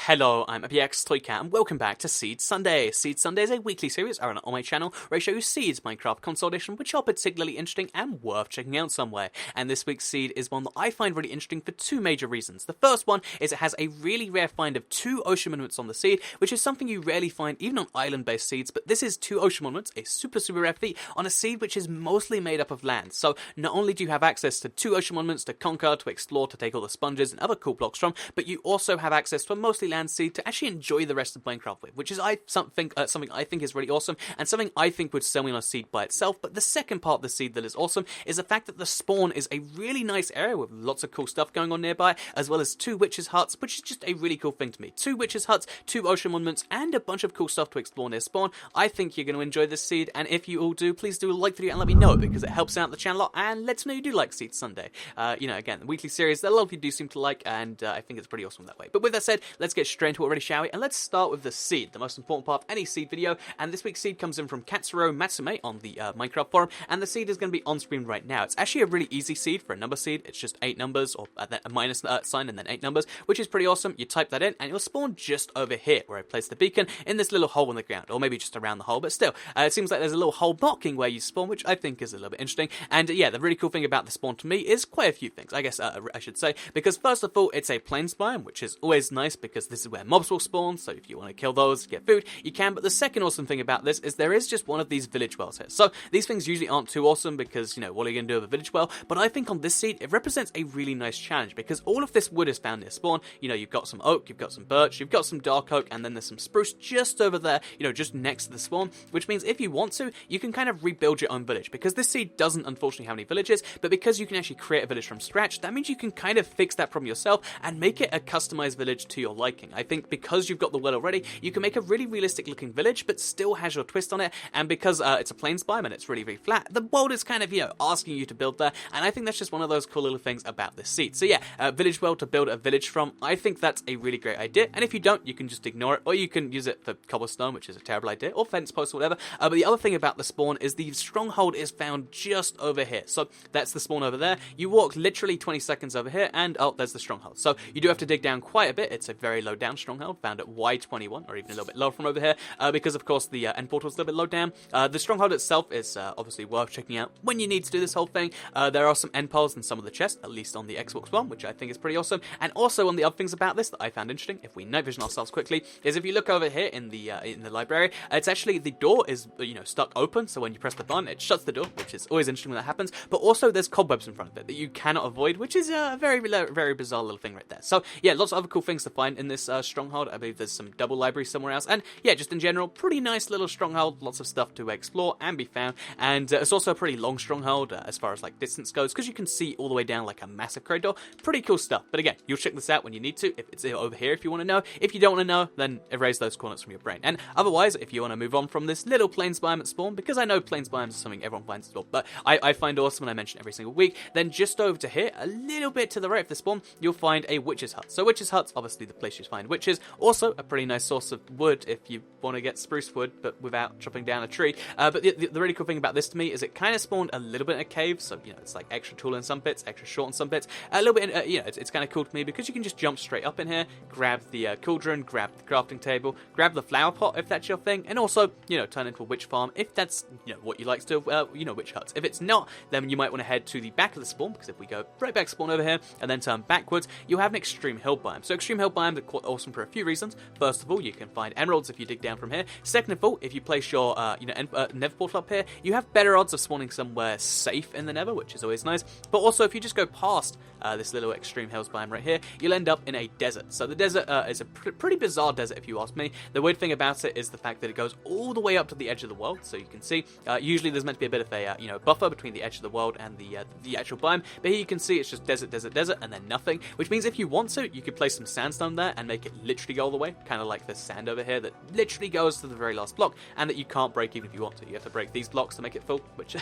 Hello, I'm APX Toycat, and welcome back to Seed Sunday. Seed Sunday is a weekly series I run on my channel where I show you seeds Minecraft console edition which are particularly interesting and worth checking out somewhere. And this week's seed is one that I find really interesting for two major reasons. The first one is it has a really rare find of 2 ocean monuments on the seed, which is something you rarely find even on island-based seeds, but this is 2 ocean monuments, a super rare feat, on a seed which is mostly made up of land. So not only do you have access to 2 ocean monuments to conquer, to explore, to take all the sponges and other cool blocks from, but you also have access to a mostly land seed to actually enjoy the rest of Minecraft with, which is something I think is really awesome, and something I think would sell me on a seed by itself. But the second part of the seed that is awesome is the fact that the spawn is a really nice area with lots of cool stuff going on nearby, as well as 2 witches' huts, which is just a really cool thing to me. 2 witches' huts, 2 ocean monuments, and a bunch of cool stuff to explore near spawn. I think you're going to enjoy this seed, and if you all do, please do like the video and let me know, because it helps out the channel a lot and lets me know you do like Seed Sunday. Again, the weekly series that a lot of you do seem to like, and I think it's pretty awesome that way. But with that said, let's get straight into it already, shall we? And let's start with the seed, the most important part of any seed video. And this week's seed comes in from Katsuro Matsume on the Minecraft forum, and the seed is going to be on screen right now. It's actually a really easy seed for a number seed. It's just 8 numbers, or a minus sign and then 8 numbers, which is pretty awesome. You type that in, and you'll spawn just over here, where I placed the beacon, in this little hole in the ground, or maybe just around the hole, but still, it seems like there's a little hole blocking where you spawn, which I think is a little bit interesting. And yeah, the really cool thing about the spawn to me is quite a few things, I guess I should say, because first of all, it's a plains biome, which is always nice, because this is where mobs will spawn, so if you want to kill those, get food, you can. But the second awesome thing about this is there is just one of these village wells here. So these things usually aren't too awesome because, what are you going to do with a village well? But I think on this seed, it represents a really nice challenge, because all of this wood is found near spawn. You've got some oak, you've got some birch, you've got some dark oak, and then there's some spruce just over there, just next to the spawn, which means if you want to, you can kind of rebuild your own village, because this seed doesn't unfortunately have any villages, but because you can actually create a village from scratch, that means you can kind of fix that problem yourself and make it a customized village to your liking. I think because you've got the well already, you can make a really realistic looking village, but still has your twist on it, and because it's a plains biome and it's really, really flat, the world is kind of, asking you to build there, and I think that's just one of those cool little things about this seed. So yeah, village well to build a village from, I think that's a really great idea, and if you don't, you can just ignore it, or you can use it for cobblestone, which is a terrible idea, or fence posts or whatever. But the other thing about the spawn is the stronghold is found just over here. So that's the spawn over there. You walk literally 20 seconds over here, and oh, there's the stronghold. So you do have to dig down quite a bit. It's a very low down stronghold, found at Y21, or even a little bit lower from over here, because of course the end portal is a little bit low down. The stronghold itself is obviously worth checking out when you need to do this whole thing. There are some end pearls in some of the chests, at least on the Xbox One, which I think is pretty awesome. And also, one of the other things about this that I found interesting, if we night vision ourselves quickly, is if you look over here in the library, it's actually, the door is stuck open, so when you press the button, it shuts the door, which is always interesting when that happens. But also, there's cobwebs in front of it that you cannot avoid, which is a very, very bizarre little thing right there. So yeah, lots of other cool things to find in this stronghold. I believe there's some double libraries somewhere else, and yeah, just in general, pretty nice little stronghold. Lots of stuff to explore and be found, and it's also a pretty long stronghold as far as like distance goes, because you can see all the way down like a massive corridor. Pretty cool stuff. But again, you'll check this out when you need to. If it's over here, if you want to know. If you don't want to know, then erase those coordinates from your brain. And otherwise, if you want to move on from this little plains biome at spawn, because I know plains biomes are something everyone finds at all, but I find awesome and I mention every single week, then just over to here, a little bit to the right of the spawn, you'll find a witch's hut. So witch's hut's obviously the place you find witches. Also, a pretty nice source of wood if you want to get spruce wood, but without chopping down a tree. But the really cool thing about this to me is it kind of spawned a little bit in a cave, so it's like extra tall in some bits, extra short in some bits. A little bit, it's kind of cool to me because you can just jump straight up in here, grab the cauldron, grab the crafting table, grab the flower pot if that's your thing, and also turn into a witch farm if that's what you like to do. Witch huts. If it's not, then you might want to head to the back of the spawn, because if we go right back spawn over here and then turn backwards, you'll have an extreme hill biome. So extreme hill biomes are quite awesome for a few reasons. First of all, you can find emeralds if you dig down from here. Second of all, if you place your nether portal up here, you have better odds of spawning somewhere safe in the nether, which is always nice. But also, if you just go past this little extreme hills biome right here, you'll end up in a desert. So the desert is a pretty bizarre desert if you ask me. The weird thing about it is the fact that it goes all the way up to the edge of the world. So you can see, usually there's meant to be a bit of a buffer between the edge of the world and the actual biome, but here you can see it's just desert, and then nothing, which means if you want to, you could place some sandstone there and make it literally go all the way, kind of like this sand over here that literally goes to the very last block, and that you can't break even if you want to. You have to break these blocks to make it full, which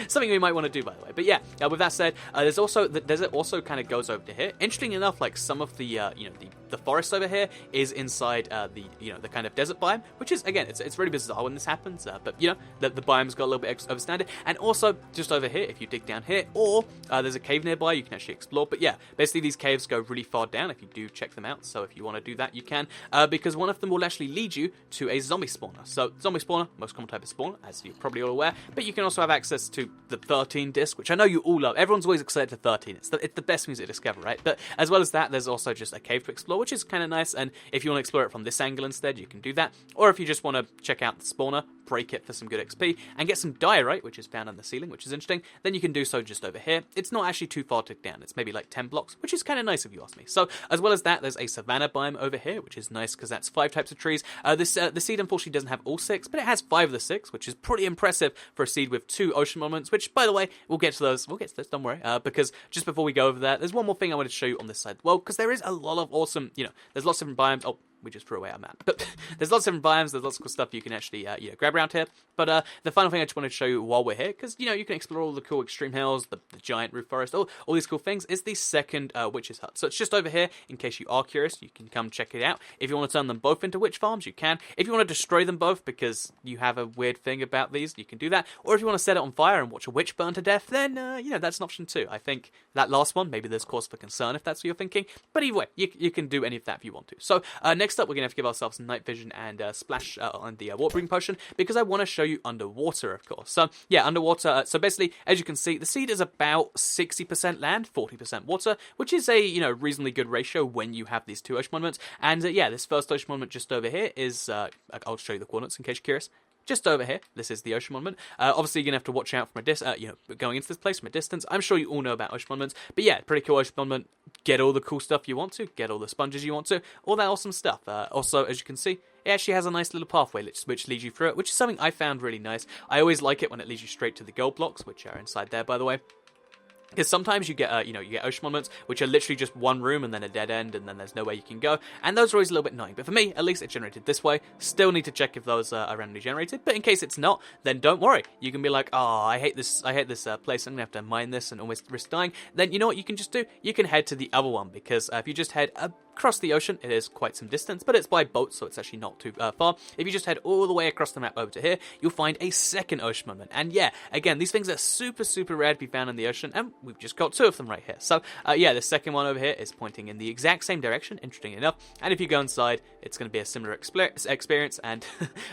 something we might want to do, by the way. But yeah, with that said, there's also the desert also kind of goes over to here. Interesting enough, like some of the the forest over here is inside the kind of desert biome, which is, again, it's really bizarre when this happens, but the biome's got a little bit overstandard. And also just over here, if you dig down here, or there's a cave nearby you can actually explore. But yeah, basically these caves go really far down if you do check them out, so if you want to do that you can, because one of them will actually lead you to a zombie spawner. So zombie spawner, most common type of spawner, as you're probably all aware, but you can also have access to the 13 disc, which I know you all love. Everyone's always excited for 13. It's the best music to discover, right? But as well as that, there's also just a cave to explore, which is kind of nice, and if you want to explore it from this angle instead, you can do that. Or if you just want to check out the spawner, break it for some good XP, and get some diorite, which is found on the ceiling, which is interesting, then you can do so just over here. It's not actually too far to dig down. It's maybe like 10 blocks, which is kind of nice if you ask me. So as well as that, there's a Savanna biome over here, which is nice because that's 5 types of trees. The seed unfortunately doesn't have all 6, but it has 5 of the 6, which is pretty impressive for a seed with 2 ocean monuments, which, by the way, we'll get to those, don't worry, because just before we go over that, there's one more thing I wanted to show you on this side. Well, because there is a lot of awesome, there's lots of different biomes. Oh, we just threw away our map. But there's lots of different biomes, there's lots of cool stuff you can actually grab around here. But the final thing I just wanted to show you while we're here, because, you can explore all the cool extreme hills, the giant roof forest, all these cool things, is the second witch's hut. So it's just over here, in case you are curious, you can come check it out. If you want to turn them both into witch farms, you can. If you want to destroy them both, because you have a weird thing about these, you can do that. Or if you want to set it on fire and watch a witch burn to death, then, that's an option too. I think that last one, maybe there's cause for concern if that's what you're thinking. But either way, you can do any of that if you want to. So next up, we're going to have to give ourselves night vision and splash on the water breathing potion, because I want to show you underwater, of course. So yeah, underwater, so basically, as you can see, the seed is about 60% land, 40% water, which is a reasonably good ratio when you have these 2 ocean monuments. And yeah, this first ocean monument just over here is I'll show you the coordinates in case you're curious. Just over here, this is the ocean monument. Obviously, you're going to have to watch out from going into this place from a distance. I'm sure you all know about ocean monuments, but yeah, pretty cool ocean monument. Get all the cool stuff you want to, get all the sponges you want to, all that awesome stuff. Also, as you can see, it actually has a nice little pathway which leads you through it, which is something I found really nice. I always like it when it leads you straight to the gold blocks, which are inside there, by the way. Because sometimes you get, you get ocean monuments, which are literally just one room and then a dead end, and then there's nowhere you can go. And those are always a little bit annoying. But for me, at least it's generated this way. Still need to check if those are randomly generated. But in case it's not, then don't worry. You can be like, oh, I hate this place. I'm going to have to mine this and almost risk dying. Then you know what you can just do? You can head to the other one, because if you just head across the ocean, it is quite some distance, but it's by boat, so it's actually not too far. If you just head all the way across the map over to here, you'll find a second ocean monument. And yeah, again, these things are super, super rare to be found in the ocean, and we've just got 2 of them right here. So yeah, the second one over here is pointing in the exact same direction, interesting enough, and if you go inside, it's going to be a similar experience, and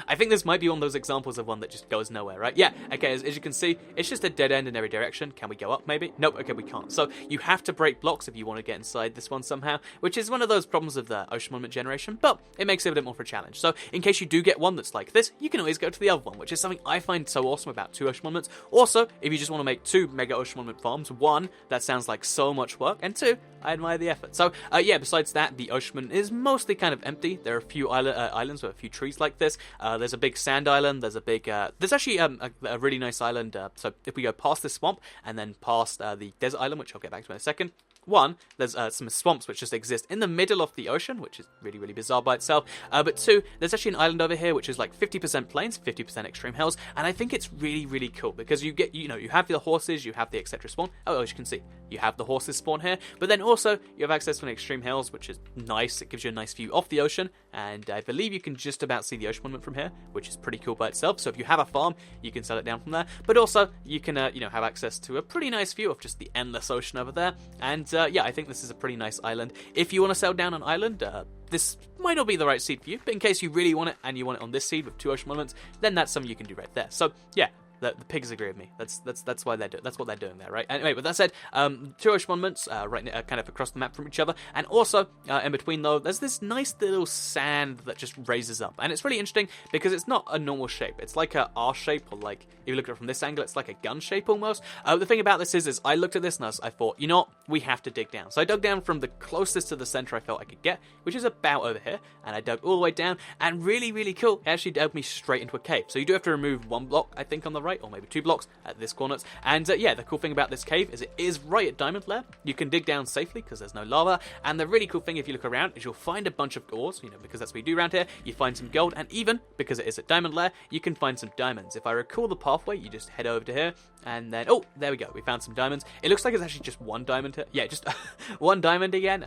I think this might be one of those examples of one that just goes nowhere, right? Yeah, okay, as you can see, it's just a dead end in every direction. Can we go up, maybe? Nope, okay, we can't. So you have to break blocks if you want to get inside this one somehow, which is one of those problems of the ocean monument generation, but it makes it a bit more of a challenge. So in case you do get one that's like this, you can always go to the other one, which is something I find so awesome about 2 ocean monuments. Also, if you just want to make 2 mega ocean monument farms, 1, that sounds like so much work, and 2, I admire the effort. So yeah, besides that, the ocean monument is mostly kind of empty. There are a few islands with a few trees like this. There's a big sand island. There's a big there's actually a really nice island. So if we go past this swamp and then past the desert island, which I'll get back to in a second, 1, there's some swamps which just exist in the middle of the ocean, which is really, really bizarre by itself. But 2, there's actually an island over here which is like 50% plains, 50% extreme hills, and I think it's really, really cool because you get, you have the horses, you have the etc. spawn. Oh, as you can see, you have the horses spawn here, but then also you have access to an extreme hills, which is nice. It gives you a nice view off the ocean, and I believe you can just about see the ocean monument from here, which is pretty cool by itself. So if you have a farm, you can sell it down from there, but also you can have access to a pretty nice view of just the endless ocean over there. And yeah, I think this is a pretty nice island. If you want to sell down an island, this might not be the right seed for you, but in case you really want it and you want it on this seed with 2 ocean monuments, then that's something you can do right there. So yeah, the pigs agree with me. That's why that's what they're doing there, right? Anyway, with that said, 2 ocean monuments right kind of across the map from each other, and also in between though, there's this nice little sand that just raises up, and it's really interesting because it's not a normal shape. It's like a R shape, or like if you look at it from this angle, it's like a gun shape almost. The thing about this is I looked at this and I thought, you know what, we have to dig down. So I dug down from the closest to the center I felt I could get, which is about over here, and I dug all the way down, and really, really cool, it actually dug me straight into a cave. So you do have to remove 1 block, I think, on the right. right, or maybe 2 blocks at this coordinates. And yeah, the cool thing about this cave is it is right at diamond layer. You can dig down safely because there's no lava, and the really cool thing if you look around is you'll find a bunch of ores, because that's what you do around here. You find some gold, and even because it is at diamond layer, you can find some diamonds. If I recall the pathway, you just head over to here, and then, oh, there we go, we found some diamonds. It looks like it's actually just 1 diamond here. Yeah, just 1 diamond again.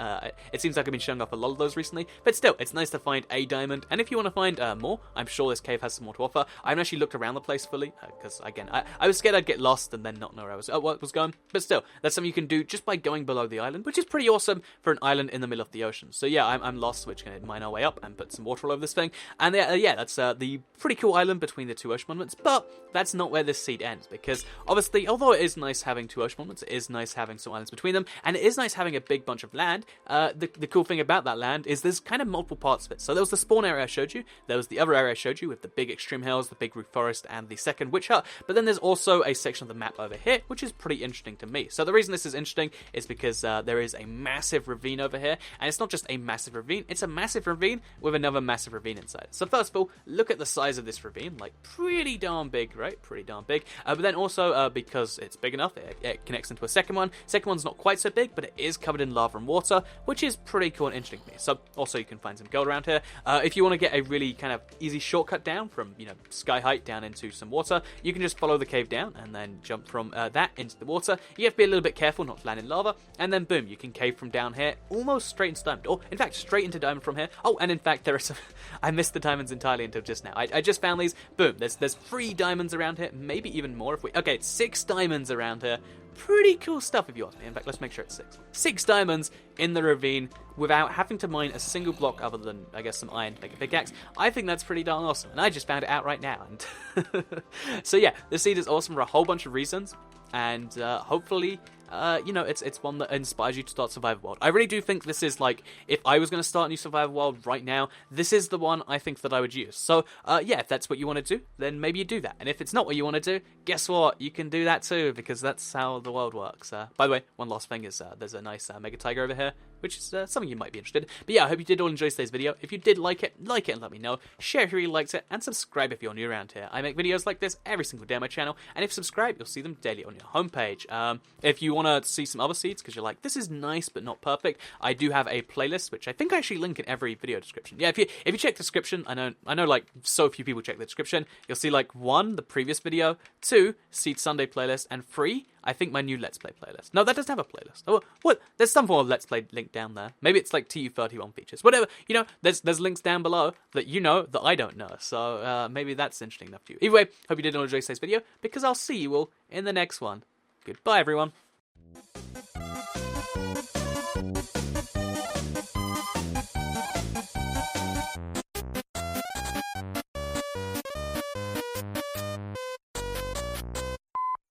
It seems like I've been showing off a lot of those recently, but still, it's nice to find a diamond, and if you want to find more, I'm sure this cave has some more to offer. I haven't actually looked around the place fully, because again, I was scared I'd get lost and then not know where I was, what was going, but still, that's something you can do just by going below the island, which is pretty awesome for an island in the middle of the ocean. So yeah, I'm lost, which can mine our way up and put some water all over this thing, and yeah, that's the pretty cool island between the 2 ocean monuments, but that's not where this seed ends, because obviously, although it is nice having 2 ocean monuments, it is nice having some islands between them, and it is nice having a big bunch of land. The cool thing about that land is there's kind of multiple parts of it. So there was the spawn area I showed you, there was the other area I showed you with the big extreme hills, the big roof forest, and the second witch hut, but then there's also a section of the map over here, which is pretty interesting to me. So the reason this is interesting is because there is a massive ravine over here, and it's not just a massive ravine, it's a massive ravine with another massive ravine inside. So first of all, look at the size of this ravine, like pretty darn big, right? Pretty darn big. But then also, because it's big enough, it connects into a second one. Second one's not quite so big, but it is covered in lava and water, which is pretty cool and interesting to me. So also you can find some gold around here. If you want to get a really kind of easy shortcut down from, sky height down into some water, you can just follow the cave down and then jump from that into the water. You have to be a little bit careful not to land in lava, and then boom, you can cave from down here almost straight into diamond, or in fact straight into diamond from here. Oh, and in fact there are some I missed the diamonds entirely until just now. I just found these. Boom, there's 3 diamonds around here, maybe even more if we, okay, 6 diamonds around here. Pretty cool stuff if you ask me. In fact, let's make sure it's 6. 6 diamonds in the ravine without having to mine a single block other than, I guess, some iron to make a pickaxe. I think that's pretty darn awesome, and I just found it out right now. And so yeah, this seed is awesome for a whole bunch of reasons, and hopefully, it's one that inspires you to start Survival World. I really do think this is, like, if I was going to start a new Survival World right now, this is the one I think that I would use. So, yeah, if that's what you want to do, then maybe you do that. And if it's not what you want to do, guess what? You can do that too, because that's how the world works. By the way, one last thing is there's a nice Mega Tiger over here, which is something you might be interested in. But yeah, I hope you did all enjoy today's video. If you did like it and let me know. Share if you really liked it, and subscribe if you're new around here. I make videos like this every single day on my channel, and if you subscribe, you'll see them daily on your homepage. If you want to see some other seeds, because you're like, this is nice but not perfect, I do have a playlist, which I think I actually link in every video description. Yeah, if you check the description, I know like so few people check the description, you'll see like 1, the previous video, 2, Seed Sunday playlist, and 3, I think my new Let's Play playlist. No, that doesn't have a playlist. Oh, what? There's some form of Let's Play link down there. Maybe it's like TU31 Features. Whatever. There's links down below that that I don't know. So maybe that's interesting enough to you. Either way, hope you did enjoy today's video, because I'll see you all in the next one. Goodbye, everyone.